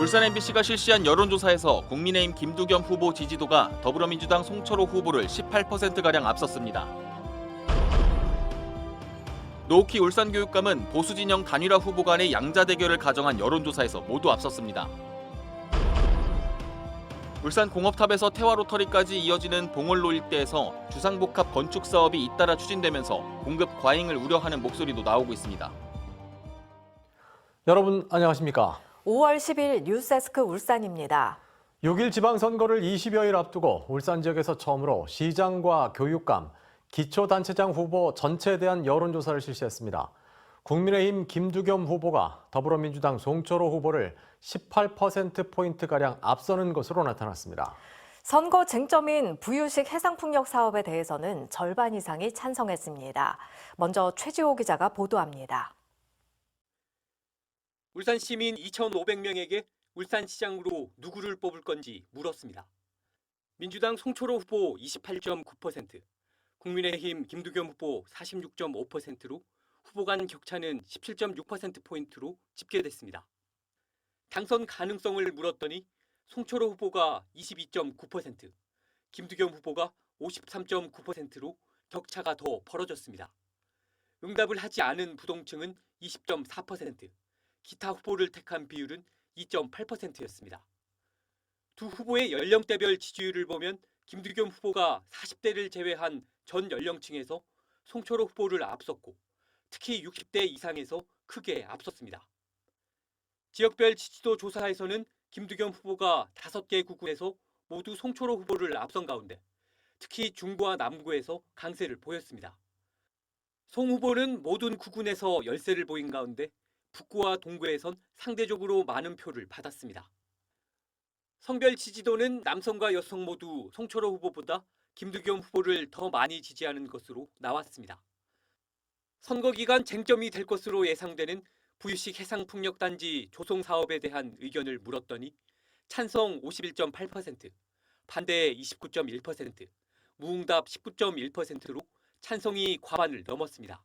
울산 MBC가 실시한 여론조사에서 국민의힘 김두겸 후보 지지도가 더불어민주당 송철호 후보를 18%가량 앞섰습니다. 노욱희 울산교육감은 보수진영 단일화 후보 간의 양자 대결을 가정한 여론조사에서 모두 앞섰습니다. 울산 공업탑에서 태화로터리까지 이어지는 봉월로 일대에서 주상복합 건축 사업이 잇따라 추진되면서 공급 과잉을 우려하는 목소리도 나오고 있습니다. 여러분 안녕하십니까? 5월 10일 뉴스데스크 울산입니다. 6일 지방선거를 20여일 앞두고 울산 지역에서 처음으로 시장과 교육감, 기초단체장 후보 전체에 대한 여론조사를 실시했습니다. 국민의힘 김두겸 후보가 더불어민주당 송철호 후보를 18%포인트가량 앞서는 것으로 나타났습니다. 선거 쟁점인 부유식 해상풍력 사업에 대해서는 절반 이상이 찬성했습니다. 먼저 최지호 기자가 보도합니다. 울산 시민 2,500명에게 울산시장으로 누구를 뽑을 건지 물었습니다. 민주당 송철호 후보 28.9%, 국민의힘 김두겸 후보 46.5%로 후보 간 격차는 17.6%포인트로 집계됐습니다. 당선 가능성을 물었더니 송철호 후보가 22.9%, 김두겸 후보가 53.9%로 격차가 더 벌어졌습니다. 응답을 하지 않은 부동층은 20.4%, 기타 후보를 택한 비율은 2.8%였습니다. 두 후보의 연령대별 지지율을 보면 김두겸 후보가 40대를 제외한 전 연령층에서 송철호 후보를 앞섰고 특히 60대 이상에서 크게 앞섰습니다. 지역별 지지도 조사에서는 김두겸 후보가 5개 구군에서 모두 송철호 후보를 앞선 가운데 특히 중구와 남구에서 강세를 보였습니다. 송 후보는 모든 구군에서 열세를 보인 가운데 북구와 동구에선 상대적으로 많은 표를 받았습니다. 성별 지지도는 남성과 여성 모두 송철호 후보보다 김두겸 후보를 더 많이 지지하는 것으로 나왔습니다. 선거 기간 쟁점이 될 것으로 예상되는 부유식 해상풍력단지 조성 사업에 대한 의견을 물었더니 찬성 51.8%, 반대 29.1%, 무응답 19.1%로 찬성이 과반을 넘었습니다.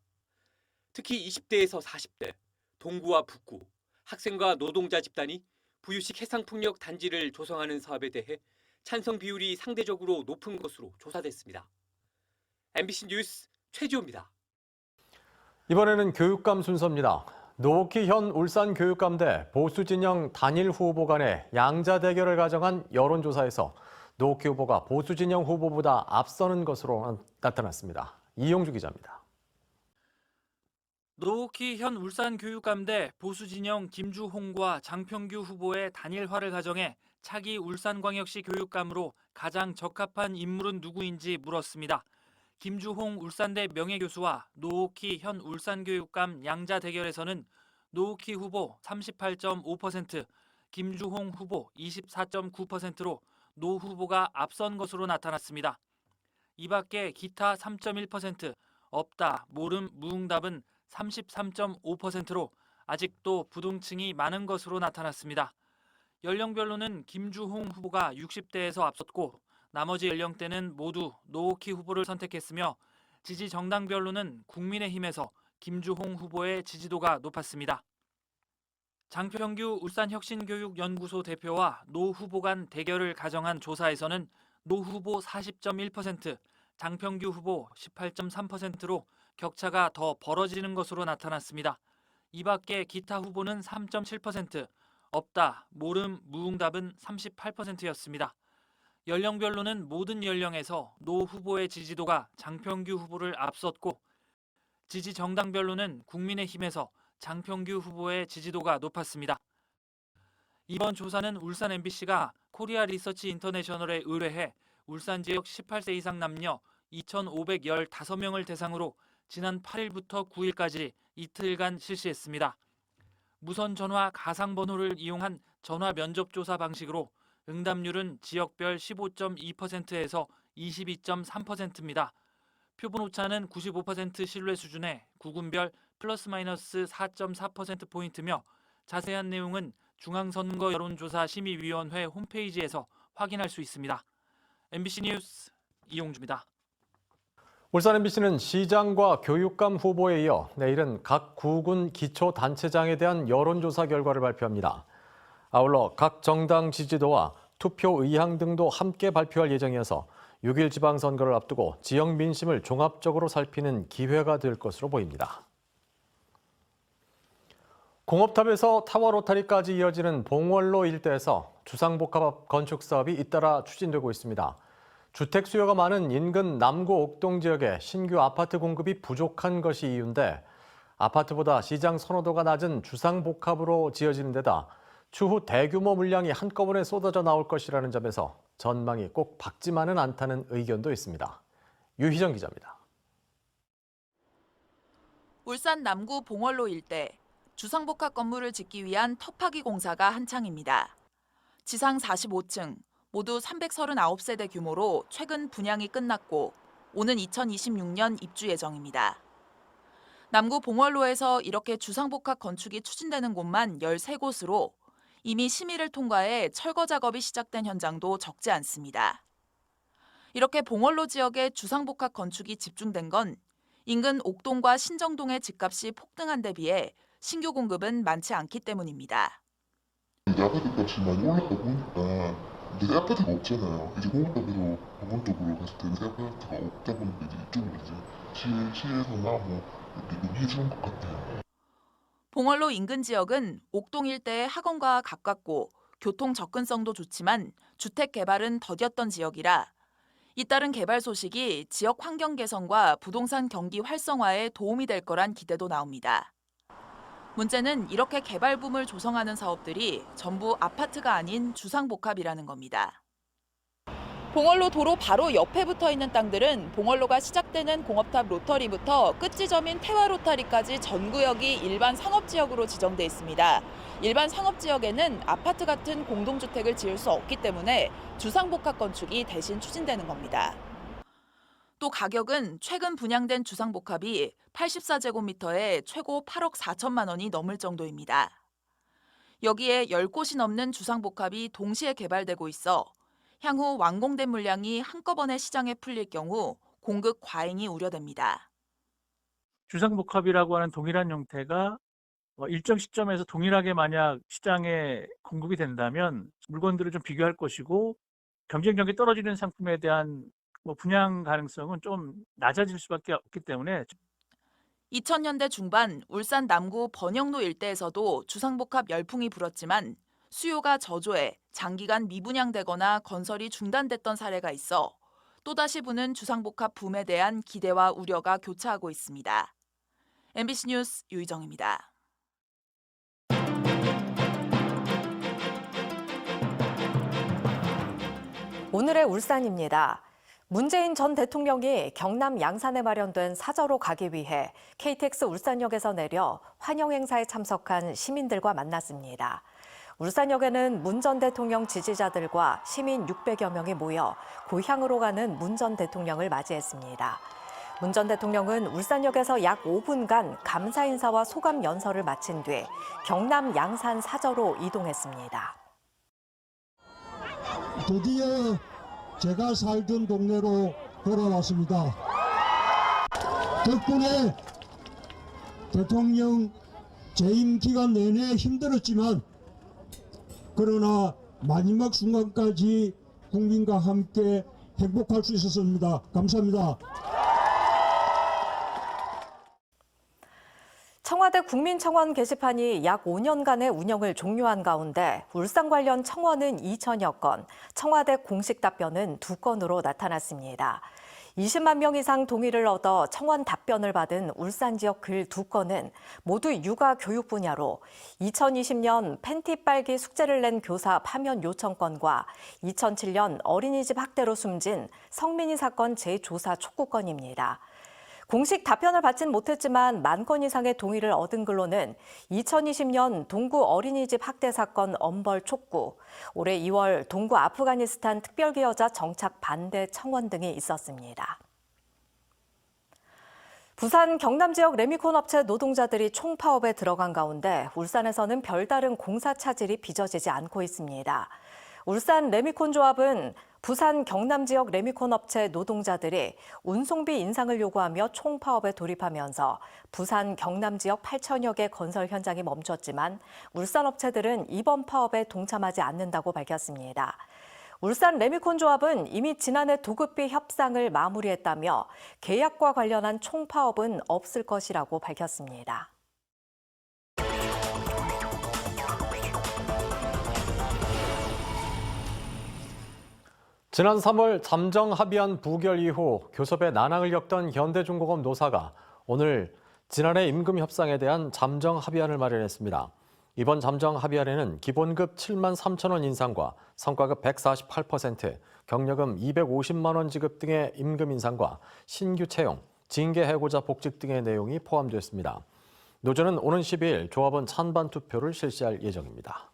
특히 20대에서 40대, 동구와 북구, 학생과 노동자 집단이 부유식 해상풍력 단지를 조성하는 사업에 대해 찬성 비율이 상대적으로 높은 것으로 조사됐습니다. MBC 뉴스 최지호입니다. 이번에는 교육감 순서입니다. 노욱희 현 울산교육감 대 보수진영 단일 후보 간의 양자 대결을 가정한 여론조사에서 노욱희 후보가 보수진영 후보보다 앞서는 것으로 나타났습니다. 이용주 기자입니다. 노욱희 현 울산교육감 대 보수진영 김주홍과 장평규 후보의 단일화를 가정해 차기 울산광역시 교육감으로 가장 적합한 인물은 누구인지 물었습니다. 김주홍 울산대 명예교수와 노욱희 현 울산교육감 양자 대결에서는 노욱희 후보 38.5%, 김주홍 후보 24.9%로 노 후보가 앞선 것으로 나타났습니다. 이 밖에 기타 3.1%, 없다, 모름, 무응답은 33.5%로 아직도 부동층이 많은 것으로 나타났습니다. 연령별로는 김주홍 후보가 60대에서 앞섰고 나머지 연령대는 모두 노욱희 후보를 선택했으며 지지 정당별로는 국민의힘에서 김주홍 후보의 지지도가 높았습니다. 장평규 울산혁신교육연구소 대표와 노 후보 간 대결을 가정한 조사에서는 노 후보 40.1%, 장평규 후보 18.3%로 격차가 더 벌어지는 것으로 나타났습니다. 이 밖에 기타 후보는 3.7%, 없다, 모름, 무응답은 38%였습니다. 연령별로는 모든 연령에서 노 후보의 지지도가 장평규 후보를 앞섰고 지지 정당별로는 국민의힘에서 장평규 후보의 지지도가 높았습니다. 이번 조사는 울산 MBC가 코리아 리서치 인터내셔널에 의뢰해 울산 지역 18세 이상 남녀 2,515명을 대상으로 지난 8일부터 9일까지 이틀간 실시했습니다. 무선 전화 가상번호를 이용한 전화 면접 조사 방식으로 응답률은 지역별 15.2%에서 22.3%입니다. 표본 오차는 95% 신뢰 수준에 구군별 플러스 마이너스 4.4%포인트며 자세한 내용은 중앙선거 여론조사 심의위원회 홈페이지에서 확인할 수 있습니다. MBC 뉴스 이용주입니다. 울산 MBC는 시장과 교육감 후보에 이어 내일은 각 구군 기초단체장에 대한 여론조사 결과를 발표합니다. 아울러 각 정당 지지도와 투표 의향 등도 함께 발표할 예정이어서 6일 지방선거를 앞두고 지역 민심을 종합적으로 살피는 기회가 될 것으로 보입니다. 공업탑에서 타워 로타리까지 이어지는 봉월로 일대에서 주상복합 건축 사업이 잇따라 추진되고 있습니다. 주택 수요가 많은 인근 남구 옥동 지역에 신규 아파트 공급이 부족한 것이 이유인데 아파트보다 시장 선호도가 낮은 주상복합으로 지어지는 데다 추후 대규모 물량이 한꺼번에 쏟아져 나올 것이라는 점에서 전망이 꼭 밝지만은 않다는 의견도 있습니다. 유희정 기자입니다. 울산 남구 봉월로 일대 주상복합 건물을 짓기 위한 터파기 공사가 한창입니다. 지상 45층, 모두 339세대 규모로 최근 분양이 끝났고 오는 2026년 입주 예정입니다. 남구 봉월로에서 이렇게 주상복합 건축이 추진되는 곳만 13곳으로 이미 심의를 통과해 철거 작업이 시작된 현장도 적지 않습니다. 이렇게 봉월로 지역에 주상복합 건축이 집중된 건 인근 옥동과 신정동의 집값이 폭등한 데 비해 신규 공급은 많지 않기 때문입니다. 이제 아파트 값이 많이 올랐다 보니까 이제 아파트가 없잖아요. 이제 공업탑에서 본원적으로 갔을 때 새 아파트가 없다 보니까 이제 이쪽으로 이제 시에서나 뭐 이렇게 해주는 것 같아요. 봉월로 인근 지역은 옥동 일대의 학원과 가깝고 교통 접근성도 좋지만 주택 개발은 더뎠던 지역이라 잇따른 개발 소식이 지역 환경 개선과 부동산 경기 활성화에 도움이 될 거란 기대도 나옵니다. 문제는 이렇게 개발붐을 조성하는 사업들이 전부 아파트가 아닌 주상복합이라는 겁니다. 봉월로 도로 바로 옆에 붙어 있는 땅들은 봉월로가 시작되는 공업탑 로터리부터 끝 지점인 태화 로터리까지 전 구역이 일반 상업지역으로 지정돼 있습니다. 일반 상업지역에는 아파트 같은 공동주택을 지을 수 없기 때문에 주상복합 건축이 대신 추진되는 겁니다. 또 가격은 최근 분양된 주상복합이 84제곱미터에 최고 8억 4천만 원이 넘을 정도입니다. 여기에 10곳이 넘는 주상복합이 동시에 개발되고 있어 향후 완공된 물량이 한꺼번에 시장에 풀릴 경우 공급 과잉이 우려됩니다. 주상복합이라고 하는 동일한 형태가 일정 시점에서 동일하게 만약 시장에 공급이 된다면 물건들을 좀 비교할 것이고 경쟁력이 떨어지는 상품에 대한 분양 가능성은 좀 낮아질 수밖에 없기 때문에 2000년대 중반 울산 남구 번영로 일대에서도 주상복합 열풍이 불었지만 수요가 저조해 장기간 미분양되거나 건설이 중단됐던 사례가 있어 또다시 부는 주상복합 붐에 대한 기대와 우려가 교차하고 있습니다. MBC 뉴스 유희정입니다. 오늘의 울산입니다. 문재인 전 대통령이 경남 양산에 마련된 사저로 가기 위해 KTX 울산역에서 내려 환영 행사에 참석한 시민들과 만났습니다. 울산역에는 문 전 대통령 지지자들과 시민 600여 명이 모여 고향으로 가는 문 전 대통령을 맞이했습니다. 문 전 대통령은 울산역에서 약 5분간 감사 인사와 소감 연설을 마친 뒤 경남 양산 사저로 이동했습니다. 드디어 제가 살던 동네로 돌아왔습니다. 덕분에 대통령 재임 기간 내내 힘들었지만 그러나 마지막 순간까지 국민과 함께 행복할 수 있었습니다. 감사합니다. 청와대 국민청원 게시판이 약 5년간의 운영을 종료한 가운데 울산 관련 청원은 2천여 건, 청와대 공식 답변은 2건으로 나타났습니다. 20만 명 이상 동의를 얻어 청원 답변을 받은 울산 지역 글 2건은 모두 육아 교육 분야로 2020년 팬티 빨기 숙제를 낸 교사 파면 요청 건과 2007년 어린이집 학대로 숨진 성민이 사건 재조사 촉구 건입니다. 공식 답변을 받진 못했지만 10,000건 이상의 동의를 얻은 글로는 2020년 동구 어린이집 학대 사건 엄벌 촉구, 올해 2월 동구 아프가니스탄 특별기여자 정착 반대 청원 등이 있었습니다. 부산 경남 지역 레미콘 업체 노동자들이 총파업에 들어간 가운데 울산에서는 별다른 공사 차질이 빚어지지 않고 있습니다. 울산 레미콘 조합은 부산 경남 지역 레미콘 업체 노동자들이 운송비 인상을 요구하며 총파업에 돌입하면서 부산 경남 지역 8천여 개 건설 현장이 멈췄지만 울산 업체들은 이번 파업에 동참하지 않는다고 밝혔습니다. 울산 레미콘 조합은 이미 지난해 도급비 협상을 마무리했다며 계약과 관련한 총파업은 없을 것이라고 밝혔습니다. 지난 3월 잠정 합의안 부결 이후 교섭에 난항을 겪던 현대중공업 노사가 오늘 지난해 임금 협상에 대한 잠정 합의안을 마련했습니다. 이번 잠정 합의안에는 기본급 7만 3천 원 인상과 성과급 148%, 경력금 250만 원 지급 등의 임금 인상과 신규 채용, 징계 해고자 복직 등의 내용이 포함됐습니다. 노조는 오는 12일 조합원 찬반 투표를 실시할 예정입니다.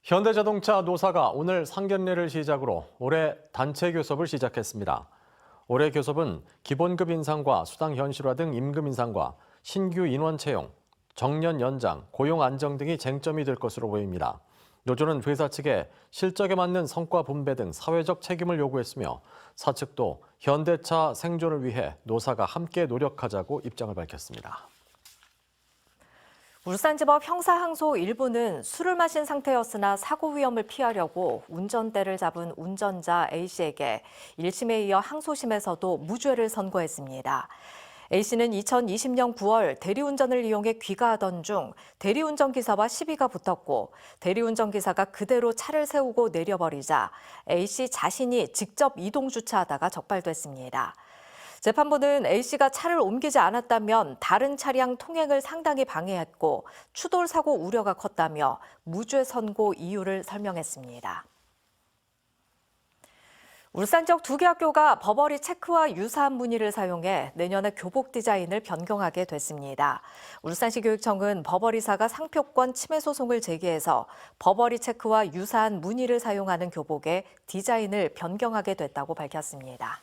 현대자동차 노사가 오늘 상견례를 시작으로 올해 단체 교섭을 시작했습니다. 올해 교섭은 기본급 인상과 수당 현실화 등 임금 인상과 신규 인원 채용, 정년 연장, 고용 안정 등이 쟁점이 될 것으로 보입니다. 노조는 회사 측에 실적에 맞는 성과 분배 등 사회적 책임을 요구했으며 사측도 현대차 생존을 위해 노사가 함께 노력하자고 입장을 밝혔습니다. 울산지법 형사항소 1부는 술을 마신 상태였으나 사고 위험을 피하려고 운전대를 잡은 운전자 A씨에게 1심에 이어 항소심에서도 무죄를 선고했습니다. A씨는 2020년 9월 대리운전을 이용해 귀가하던 중 대리운전기사와 시비가 붙었고 대리운전기사가 그대로 차를 세우고 내려버리자 A씨 자신이 직접 이동 주차하다가 적발됐습니다. 재판부는 A씨가 차를 옮기지 않았다면 다른 차량 통행을 상당히 방해했고 추돌 사고 우려가 컸다며 무죄 선고 이유를 설명했습니다. 울산 지역 2개 학교가 버버리 체크와 유사한 무늬를 사용해 내년에 교복 디자인을 변경하게 됐습니다. 울산시 교육청은 버버리사가 상표권 침해 소송을 제기해서 버버리 체크와 유사한 무늬를 사용하는 교복의 디자인을 변경하게 됐다고 밝혔습니다.